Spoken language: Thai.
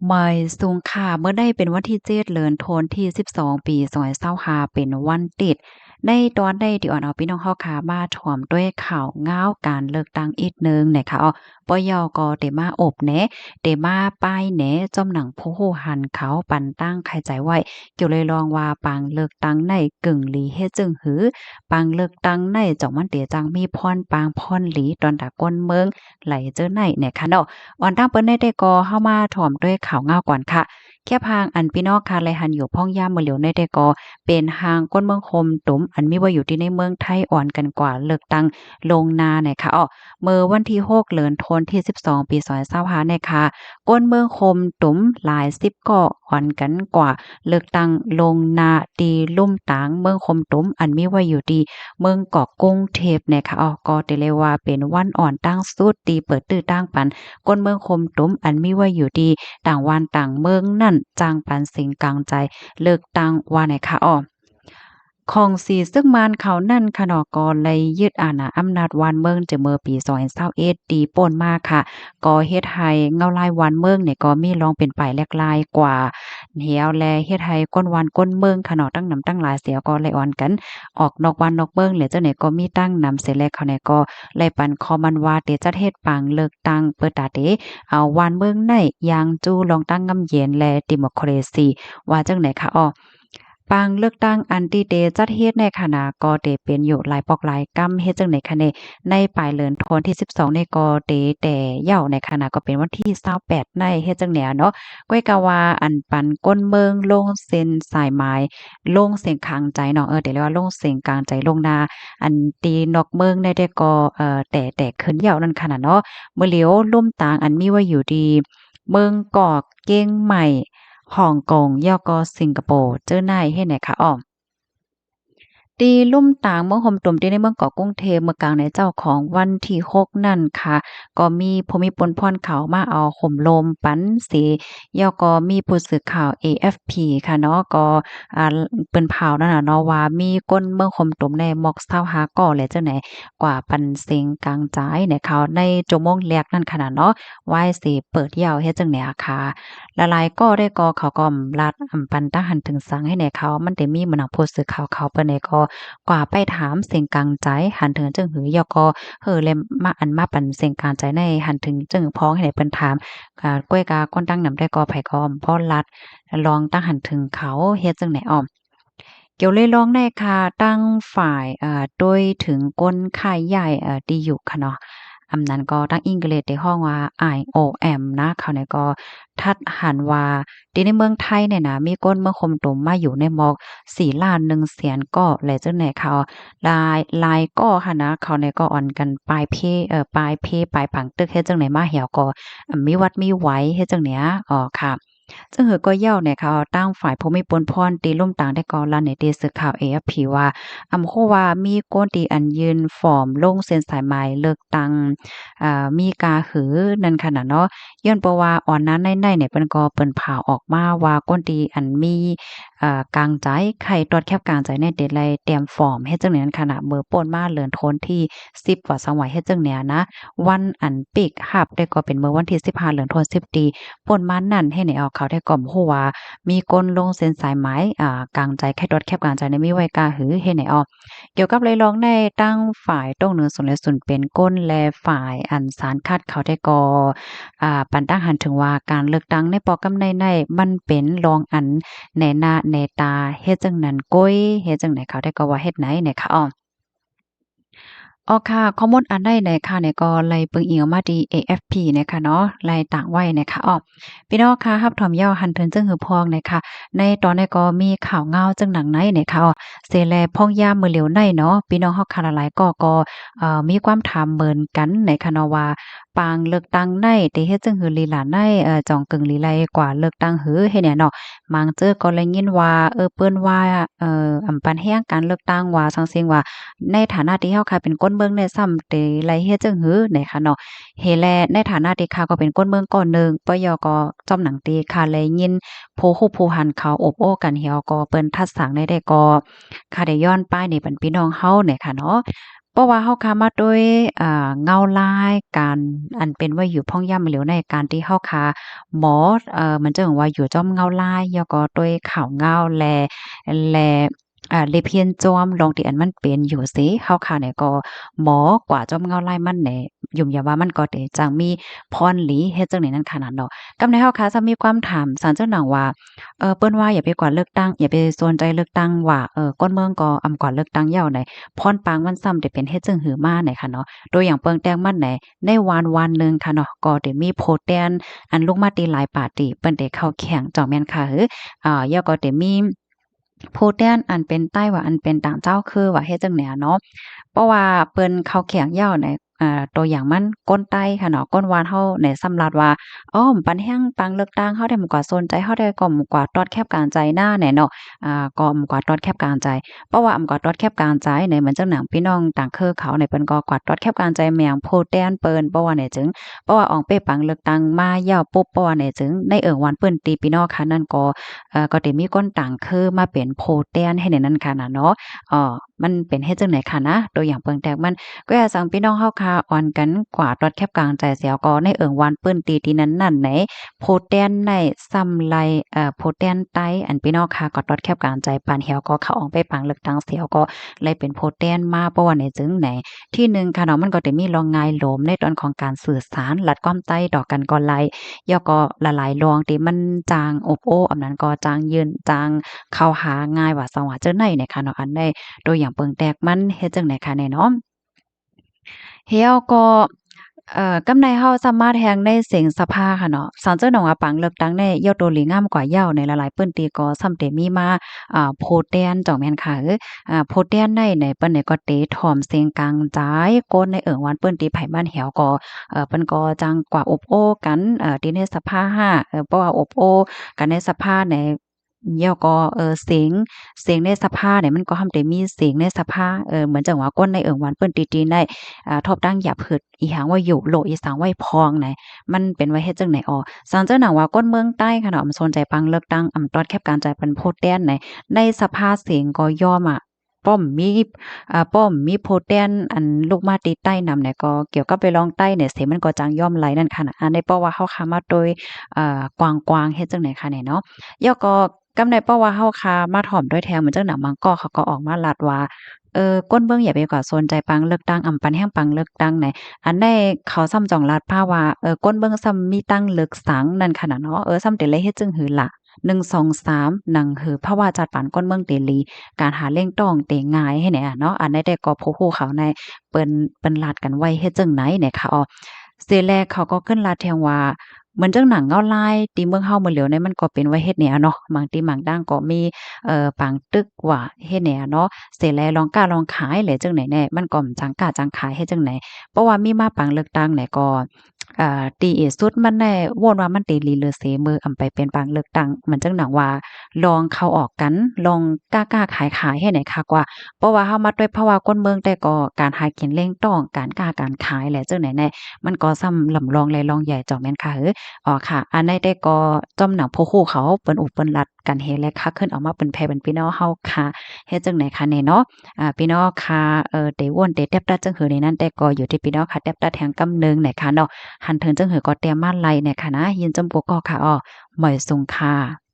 ไม่สูงค่ะเมื่อได้เป็นวันที่7เดือนธันวาคมที่12ปี2025เป็นวันติดในตอนได้ที่อ่อนเอาพี่น้องเฮาค่ะมาถ่อมด้วยข่าวง้าวการเลือกตั้งอีกหนึ่งนะคะปยก็ได้มาอบแหนได้มาป้ายแหนจอมหนังผู้ฮู้หันเขาปันตั้งใครใจไว้เกี่ยวเลยลองว่าปางเลือกตั้งในกึ่งหลีเฮ็ดจึงหือปางเลือกตั้งในจ่องมันเตจังมีพรปางพรหลีตอนตะก้นเมืองไหลเจอในเนี่ยค่ะเนาะ ออนตั้งเปิ้นได้แต่ก็เข้ามาถ่อมด้วยข่าวเงาก่อนค่ะแค่พางอันพี่น้องค่ะไลหันอยู่พ่องย่ามมื้อเหลียวในแต่ก็เป็นหางก้นเมืองคมตุ่มอันมีว่าอยู่ที่ในเมืองไทยอ่อนกันกว่าเลือกตั้งลงนาเนี่ยค่ะเมื่อวันที่6เดือนธันวาคมที่12ปี2025เนี่ยค่ะก้นเมืองคมตุ่มหลาย10ก็อ่อนกันกว่าเลือกตั้งลงนาตีลุ่มตางเมืองคมตุ่มอันมีว่าอยู่ที่เมืองเกาะกรุงเทพเนี่ยค่ะก็ได้เลยว่าเป็นวันอ่อนตั้งสุดตีเปิดตื้อตั้งปัน ก้นเมืองคมตุ้มอันมีไว้อยู่ดีต่างวันต่างเมืองนั่นจางปันสิ่งกลางใจเลิกตั้งว่าไหนคะของสีซึ่งมานเขานั่นขนอกรเลยยึดอาณาอำนาจวานเมืองจะเมื่อปี2021ตีป่นมากค่ะก็เฮ็ดให้เงาลายวานเมืองเนี่ยก็มีรองเป็นไปแลกลายกว่าเหี่ยวแลเฮ็ดให้ก้นวานก้นเมืองขนอตั้งนำตั้งหลายเสียก็เลยอ่อนกันออกนอกวันนอกเมืองเลยเจ้าเนี่ยก็มีตั้งนำเสร็จแล้วเขาเนี่ยก็เลยปันคอมันว่าเตจัดเฮ็ดปังเลิกตั้งเปิดตาเตเอาวานเมืองในยางจูลองตั้งงำเย็นและดิโมคราซีว่าจังไหนคะปางเลือกตั้งอันติเดจัดเฮ็ดในคณะก็ได้เป็นอยู่หลายปอกหลายกำเฮ็ดจังได๋คะในปลายเดือนธันวาคมที่12นี่ก็ได้แต่เหย้าในคณะก็เป็นวันที่28ในเฮ็ดจังแหนเนาะก้อยกะว่าอันปันก้นเมืองลงเส้นสายหมายลงเส้นข้างใจเนาะได้เรียกว่าลงเส้นกลางใจลงนาอันตีนอกเมืองได้ก็แต่ขึ้นเหย้านั่นค่ะน่ะเนาะมื้อเหลียวลุ่มตางอันมีไว้อยู่ดีเมืองกอกเก้งใหม่ฮ่องกงแล้วก็สิงคโปร์เจอหน้าเฮ็ดไหนคะตีลุ่มตางเมืองห่มตุ่มที่ในเมืองเกาะกรุงเทพเมื่อกลางในเจ้าของวันที่6นั่นค่ะก็มีผู้มีปนพ่อนเขามาเอาห่มโลมปันสีแล้วก็มีผู้สื่อข่าว AFP ค่ะเนาะก็อ่าเปิ้นเผานั่นน่ะเนาะว่ามีก้นเมืองห่มตุ่มในม็อก25ก่อและจังไหนกว่าปันเซ็งกลางจ่ายในเขาในชั่วโมงแรกนั่นขนาดเนาะว่าสิเปิดยาวเฮ็ดจังไหนอะค่ะละลายก็ได้ก็เขาก็รัดปันตาหันถึงสังให้แหน่เขามันได้มีเหมือนหนังผู้สื่อข่าวเขาเปิ้นได้ก็ กว่าไปถามเสียงกลางใจหันถึงจึงหือยก็เลยมาอันมาปันเสียงกลางใจในหันถึงจึงพ้องให้ได้เปิ้นถามก้วยกาก้นตั้งนำได้ก็ไผก็พ้อลัดลองตั้งหันถึงเขาเฮ็ดจังไหนเกี่ยวเลยลองได้ค่ะตั้งฝ่ายโดยถึงก้นค่ายใหญ่ที่อยู่ค่ะเนาะอำนั้นก็ตั้งอังกฤษได้ฮ้องว่า IOM นะเขาเนี่ยก็ทัดหันว่าที่ในเมืองไทยเนี่ยนะมีก้นเมืองคมตุมมาอยู่ในหมอก4,100,000ก็และจังไหนเขาลายก็ค่ะนะเขาเนี่ยก็อ่อนกันปลายเพปลายเพปลายผังตึกเฮ็ดจังไหนมาแหวก็มีวัดมีไหวเฮ็ดจังเนี้ยค่ะ ซึ่งเฮอก็เย้าเนี่ยเขาตั้งฝ่ายผู้มีปนพรตีล่มต่างได้ก่อลั่นในตีสื่อข่าว AFP ว่าโคว่ามีก้นตีอันยืนฟอร์มลงเส้นสายไหมเลือกตั้งมีกาหือนั่นขนาดเนาะย้อนเพราะว่าอ่อนนั้นในเนี่ยเปิ้นก็เปิ้นผ่าออกมาว่าก้นตีอันมีกลางใจไข่ตอดแคบกลางใจในเด็ดไรเตรียมฟอร์มเฮ็ดจังนั้นขนาดเมื่อป่นมาเลือนทนที่10กว่าสังไหวเฮ็ดจังเนี้ยนะวันอันปิกหับได้ก็เป็นเมื่อวันที่15เดือนธันวาคม10ดี ป่นมานั่นให้ไหนเอาเขาได้ก่อมฮู้ว่ามีก้นลงเส้นสายไหมกลางใจแค่ดอดแคบกลางใจในมีไว้กาหือเฮ็ดไหนเกี่ยวกับเลยลองได้ตั้งฝ่ายต้งเหนือส่วนและส่วนเป็นก้นและฝ่ายอันสารคัดเขาได้ก่อปันตั้งหันถึงว่าการเลือกตั้งในปอกำในมันเป็นรองอันแหน่หน้าแหน่ตาเฮ็ดจังนั้นก้อยเฮ็ดจังไหนเขาได้ก็ว่าเฮ็ดไหนเนี่ยค่ะค่ะข้อมูลอันใดเนี่ยค่ะเนี่ยก็ไล่เบิ่งอิงออกมาที่ AFP เนี่ยค่ะเนาะไล่ต่างไว้เนี่ยค่ะพี่น้องค่ะรับถอมยาวหันเทินจึงหือพองเนี่ยค่ะในตอนนี้ก็มีข่าวเงาจึงหนังในเนี่ยค่ะเสแลพ่องยามมื้อเหลียวในเนาะพี่น้องเฮาค่ะหลายๆก็มีความถามเหมือนกันในค่ะเนาะว่าปางเลือกตั้งในที่เฮ็ดจึงหือลีหลาในจ่องกึ่งลีไลกว่าเลือกตั้งหือเฮ็ดเนี่ยเนาะมังเจอก็เลยยินว่าเปิ้นว่าอำปันแฮงการเลือกตั้งว่าซังซิงว่า ในฐานะที่เฮาค่ะเป็นก้นเมืองเนี่ยซ้ำเตไลเฮ็ดจังหือเนี่ยค่ะเนาะเฮแลในฐานะที่ข้าก็เป็นก้นเมืองก้อนหนึ่งปยก็จอมหนังตีค่ะเลยยินผู้ฮู้ผู้หันเขาอบโอ้กันเหี่ยวก็เปิ้นทัดสร้างได้ก็ค่ะได้ย้อนป้ายนี่เป็นพี่น้องเฮาเนี่ยค่ะเนาะ เพราะว่าเฮาค้ามาด้วยเงาลายการอันเป็นว่าอยู่พ่องย่ำเหลวในการที่เฮาค้าหมอมันจะว่าอยู่จ้อมเงาลายแล้วก็ด้วยข่าวเงาแลเลเพียนจอมลองที่อันมันเป็นอยู่สิเฮาค่ะเนี่ยก็หมอกว่าจอมเงาลายมันเนี่ยยุ่มอย่าว่ามันก็ได้จังมีพรหลีเฮ็ดจังได๋นั้นขนาดเนาะกำในเฮาค่ะจะมีความถามศาลเจ้าหนังว่าเปิ้นว่าอย่าไปกว่าเลือกตั้งอย่าไปสนใจเลือกตั้งว่าก้นเมืองก็อำก่อนเลือกตั้งยาวไหนพรปางมันซ้ำได้เป็นเฮ็ดจังหือมาไหนค่ะเนาะโดยอย่างเปิงแต้งมันไหนในวันหนึ่งค่ะเนาะก็ได้มีโพสต์แตนอันลงมาตีหลายปาร์ตี้เปิ้นได้เข้าแข่งจ่อแม่นค่ะแล้วก็ได้มีโพสต์แตนอันเป็นใต้ว่าอันเป็นต่างเจ้าคือว่าเฮ็ดจังแหนเนาะเพราะว่าเปิ้นเข้าแข่งยาวในตัวอย่างมันก้นไต้ค่ะเนาะก้นวานเฮาในสำหรับว่าอ้อมปันแห้งปังเลือกตั้งเฮาได้หมู่กว่าสนใจเฮาได้ก็หมู่กว่าตอดแคบการใจหน้าแหน่เนาะก็หมู่กว่าตอดแคบการใจเพราะว่าอำกว่าตอดแคบการใจในเหมือนจังหนังพี่น้องต่างคือเขาในเปิ้นก็กว่าตอดแคบการใจแมงโพแตนเปิ้นเพราะว่าเนี่ยจึงเพราะว่าอองเป้ปังเลือกตั้งมายาวปุ๊บเพราะว่าเนี่ยจึงในวันเปิ้นตีพี่น้องค่ะนั่นก็ก็ได้มีก้นต่างคือมาเป็นโพแตนให้ในนั้นค่ะน่ะเนาะมันเป็นเฮ็ดจังได๋ค่ะนะตัวอย่างเปิงแตกมันก็อยากสั่งพี่น้องเฮาค่ะอ่อนกันกว่าตอดแคบกลางใจเสียวก็ในวันเปิ้นตีที่นั้นนั่นไหนโพแตนในซ้ำไรโพแตนไตอันพี่น้องค่ะก็ตอดแคบกลางใจปานเหี่ยวก็เข้าออกไปปังเลือกตั้งเสียวก็เลยเป็นโพแตนมาเพราะว่าในจึงไหนที่หนึ่งค่ะเนาะมันก็ได้มีรองงายโหลมในตอนของการสื่อสารลัดความใต้ดอกกันก่อนไลแล้วก็ละหลายรองที่มันจางอบโอ้อันนั้นก็จางยืนจางเข้าหาง่ายว่าสว่าเจ้าไหนเนี่ยค่ะเนาะอันใดตัวอย่างเปิงแตกมันเฮ็ดจั่งใดคะแน่เนาะเฮียก็กำในเฮาสามารถแฮงได้เสียงสภาค่ะเนาะสันเจ้าหนองอาปังเลือกตั้งในยอดโดหลีงามกว่าเหย้าในหลายๆเปิ้นตีก็ซ้ำเตมีมาโพแตนจ่องแม่นค่ะโพแตนในเปิ้นก็เตถ่อมเสียงกลางจ้ายก้นในวันเปิ้นตีไผบ้านแหวก็เปิ้นก็จังกว่าอบโอ้กันที่ในสภาห้าเพราะว่าอบโอ้กันในสภาในแล้วก็เสียงในสภาเนี่ยมันก็หั้นได้มีเสียงในสภาเหมือนจังว่าก้นในวันเปิ้นตีๆได้ทบดังหยาบฮึดอีหยังว่าอยู่โลอีสังไว้พองไหนมันเป็นว่าเฮ็ดจังไหนสังเจ้าหนังว่าก้นเมืองใต้ค่ะเนาะสนใจปังเลือกตั้งตอดแคบการจ่ายเป็นโพดแต้นในสภาเสียงก็ย่อมป้อมมีโพแตนอันลูกมาตีใต้นำเนี่ยก็เกี่ยวกับไปลองใต้เนี่ยเสียงมันก็จังย่อมไหลนั่นค่ะนะในเพราะว่าเฮาค้ามาโดยกว้างๆเฮ็ดจังไหนค่ะเนี่ยเนาะแล้วก็กำในเพราะว่าเฮาค้ามาถ่อมด้วยแทงเหมือนจังหนังบางกอกเขาก็ออกมาลัดว่าก้นเบิ่งอย่าไปกว่าสนใจปังเลือกตั้งปันแห้งปังเลือกตั้งไหนอันใดเขาซ้ำจ่องลัดผ้าว่าก้นเบิ่งซ้ำมีตั้งเลือกสังนั่นค่ะนะเนาะซ้ำเตเลยเฮ็ดจึงหือล่ะ1 2 3หนังหือเพราะว่าจัดปานก้นเมืองเตลีการหาเล่งต้องเตง่ายให้แหน่เนาะอันใดได้ก็ผู้ฮู้เขาในเปิ้นลาดกันไว้เฮ็ดจังไหนเนี่ยค่ะเสียแรกเขาก็ขึ้นลาดแทงว่าเหมือนจังหนังเงาลายตีเมืองเฮามื้อเหลียวเนี่ยมันก็เป็นไว้เฮ็ดแหนวเนาะบางทีบางด้านก็มีปางตึกว่าเฮ็ดแหนวเนาะเสร็จแล้วลองกล้าลองขายแหละจังไหนแน่มันก็จังกล้าจังขายเฮ็ดจังไหนเพราะว่ามีมาปางเลือกตั้งเนี่ยก็ตีอีสุดมันได้โวนว่ามันตีลีเลอเสมือไปเป็นปางเลือกตั้งมันจังหนังว่าลองเข้าออกกันลองกล้าๆขายให้ไหนคักว่าเพราะว่าเฮามาด้วยภาวะคนเมืองแต่ก็การหากินเร่งต้องการกล้าการขายแหละจังไหนแน่มันก็ซ้ำลำลองและลองใหญ่เจ้าแม่นค่ะค่ะอันใดได้ก็จ้อมหนังผู้ฮู้เขาเปิ้นอุเปิ้นรัดกันเฮ็ดและคักขึ้นออกมาเป็นแพ่เป็นพี่น้องเฮาค่ะเฮ็ดจังไหนคะเนี่ยเนาะพี่น้องค่ะเตว่นเตแตบตัดจังหือในนั้นแต่ก็อยู่ที่พี่น้องค่ะแตบตัดแห่งกำนึงไหนค่ะเนาะหันถึงจังหือก็เตรียมมาไล่เนี่ยค่ะนะยินจำปวกก็ค่ะหมอยสุงค่ะ